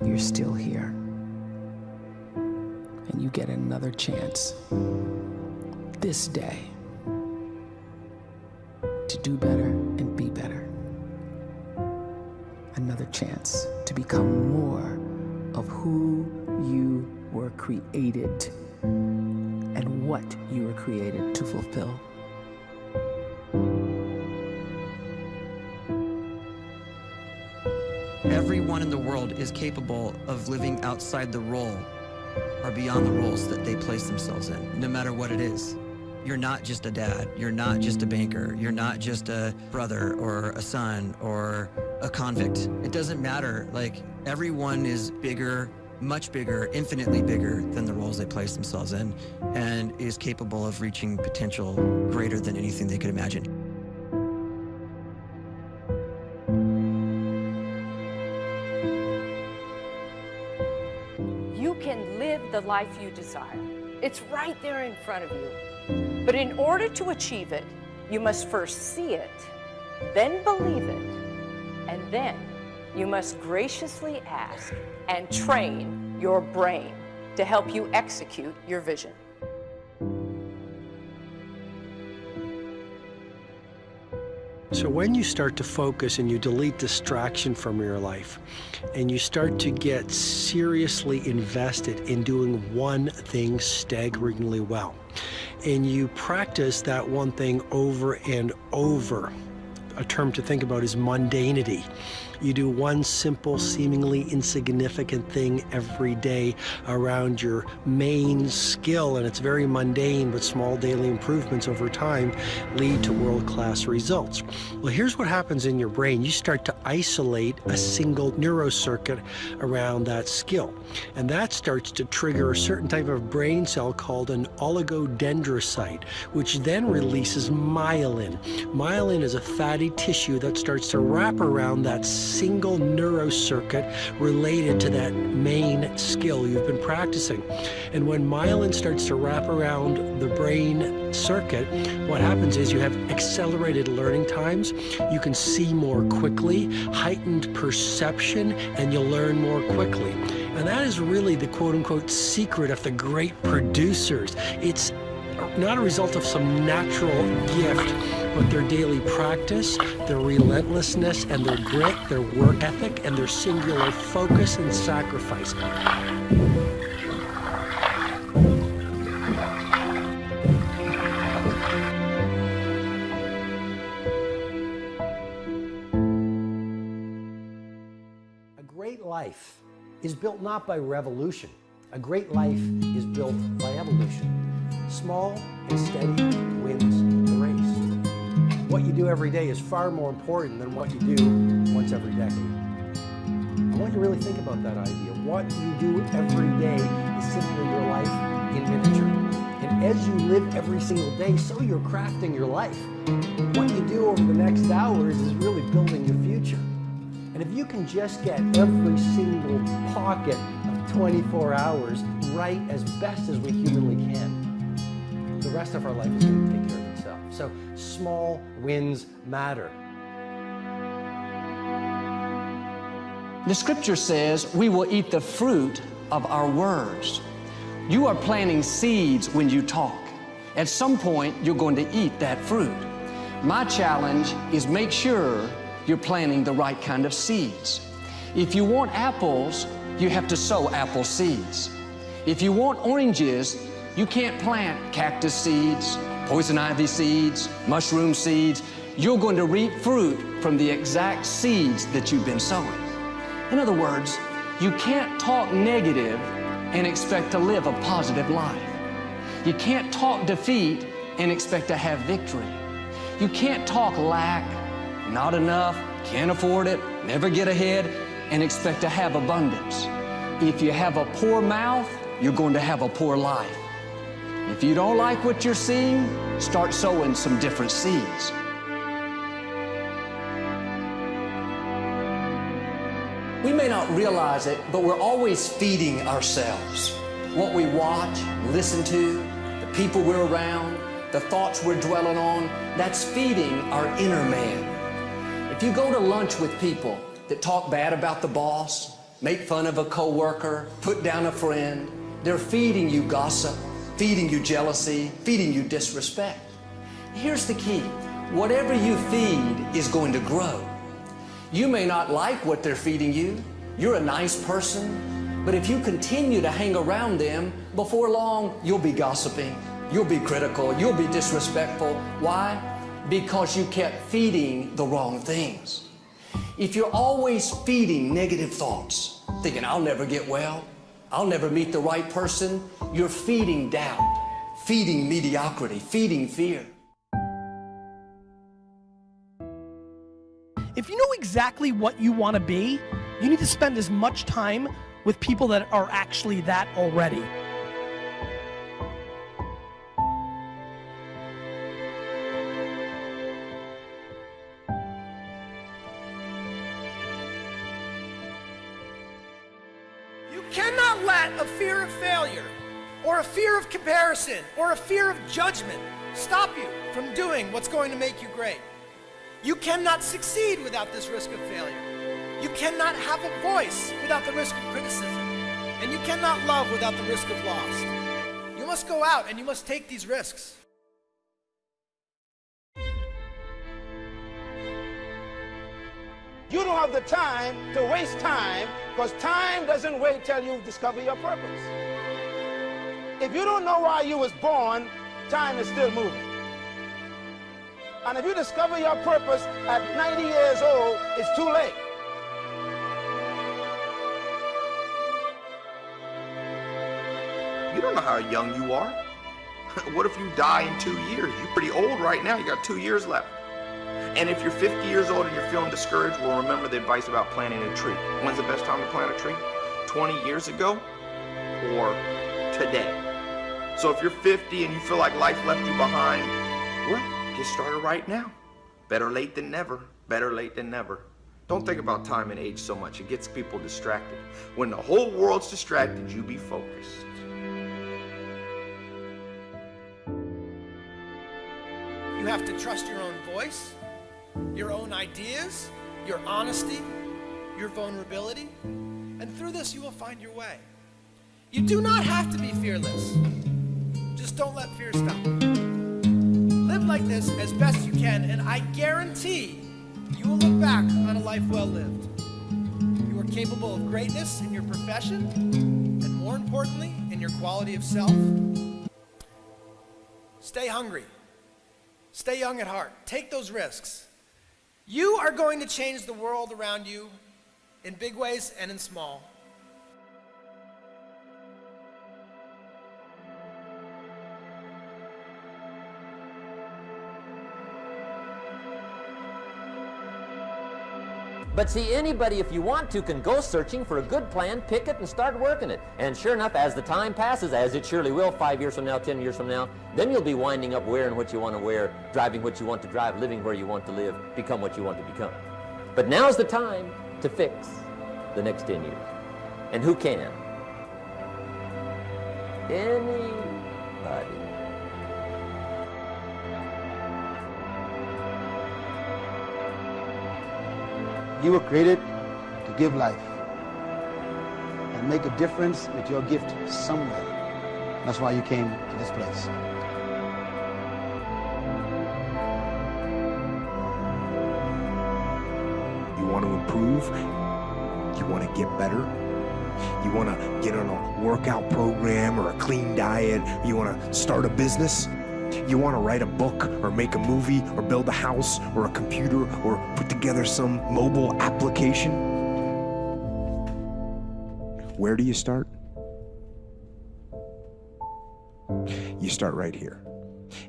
you're still here. And you get another chance this day to do better and be better. Another chance to become more of who you were created and what you were created to fulfill. Everyone in the world is capable of living outside the role or beyond the roles that they place themselves in, no matter what it is. You're not just a dad, you're not just a banker, you're not just a brother or a son or a convict. It doesn't matter. Like, everyone is bigger, much bigger, infinitely bigger than the roles they place themselves in, and is capable of reaching potential greater than anything they could imagine. You can live the life you desire. It's right there in front of you. But in order to achieve it, you must first see it, then believe it, and then you must graciously ask and train your brain to help you execute your vision. So when you start to focus and you delete distraction from your life, and you start to get seriously invested in doing one thing staggeringly well, and you practice that one thing over and over, a term to think about is mundanity. You do one simple, seemingly insignificant thing every day around your main skill, and it's very mundane, but small daily improvements over time lead to world-class results. Well, here's what happens in your brain. You start to isolate a single neurocircuit around that skill, and that starts to trigger a certain type of brain cell called an oligodendrocyte, which then releases myelin. Myelin is a fatty tissue that starts to wrap around that single neurocircuit related to that main skill you've been practicing. And when myelin starts to wrap around the brain circuit, what happens is you have accelerated learning times, you can see more quickly, heightened perception, and you'll learn more quickly. And that is really the quote-unquote secret of the great producers. It's not a result of some natural gift, but their daily practice, their relentlessness and their grit, their work ethic, and their singular focus and sacrifice. A great life is built not by revolution. A great life is built by evolution. Small and steady wins the race. What you do every day is far more important than what you do once every decade. I want you to really think about that idea. What you do every day is simply your life in miniature. And as you live every single day, so you're crafting your life. What you do over the next hours is really building your future. And if you can just get every single pocket of 24 hours right as best as we humanly can, the rest of our life is going to take care of itself. So small wins matter. The scripture says we will eat the fruit of our words. You are planting seeds when you talk. At some point, you're going to eat that fruit. My challenge is make sure you're planting the right kind of seeds. If you want apples, you have to sow apple seeds. If you want oranges, you can't plant cactus seeds, poison ivy seeds, mushroom seeds. You're going to reap fruit from the exact seeds that you've been sowing. In other words, you can't talk negative and expect to live a positive life. You can't talk defeat and expect to have victory. You can't talk lack, not enough, can't afford it, never get ahead, and expect to have abundance. If you have a poor mouth, you're going to have a poor life. If you don't like what you're seeing, start sowing some different seeds. We may not realize it, but we're always feeding ourselves. What we watch, listen to, the people we're around, the thoughts we're dwelling on, that's feeding our inner man. If you go to lunch with people that talk bad about the boss, make fun of a coworker, put down a friend. They're feeding you gossip, feeding you jealousy, feeding you disrespect. Here's the key. Whatever you feed is going to grow. You may not like what they're feeding you. You're a nice person, but if you continue to hang around them, before long, you'll be gossiping, you'll be critical, you'll be disrespectful. Why? Because you kept feeding the wrong things. If you're always feeding negative thoughts, thinking, I'll never get well, I'll never meet the right person, you're feeding doubt, feeding mediocrity, feeding fear. If you know exactly what you want to be, you need to spend as much time with people that are actually that already. You cannot let a fear of failure, or a fear of comparison, or a fear of judgment stop you from doing what's going to make you great. You cannot succeed without this risk of failure. You cannot have a voice without the risk of criticism. And you cannot love without the risk of loss. You must go out and you must take these risks. You don't have the time to waste time, because time doesn't wait till you discover your purpose. If you don't know why you was born, time is still moving. And if you discover your purpose at 90 years old, it's too late. You don't know how young you are. What if you die in 2 years? You're pretty old right now. You got 2 years left. And if you're 50 years old and you're feeling discouraged, well, remember the advice about planting a tree. When's the best time to plant a tree? 20 years ago or today? So if you're 50 and you feel like life left you behind, well, get started right now. Better late than never. Better late than never. Don't think about time and age so much. It gets people distracted. When the whole world's distracted, you be focused. You have to trust your own voice, your own ideas, your honesty, your vulnerability, and through this you will find your way. You do not have to be fearless. Just don't let fear stop you. Live like this as best you can, and I guarantee you will look back on a life well lived. You are capable of greatness in your profession, and more importantly, in your quality of self. Stay hungry. Stay young at heart. Take those risks. You are going to change the world around you in big ways and in small. But see, anybody, if you want to, can go searching for a good plan, pick it, and start working it. And sure enough, as the time passes, as it surely will 5 years from now, 10 years from now, then you'll be winding up wearing what you want to wear, driving what you want to drive, living where you want to live, become what you want to become. But now's the time to fix the next 10 years. And who can? Anybody. You were created to give life and make a difference with your gift somewhere. That's why you came to this place. You want to improve? You want to get better? You want to get on a workout program or a clean diet? You want to start a business? You want to write a book or make a movie or build a house or a computer or put together some mobile application? Where do you start? You start right here.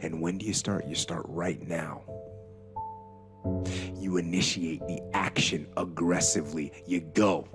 And when do you start? You start right now. You initiate the action aggressively. You go.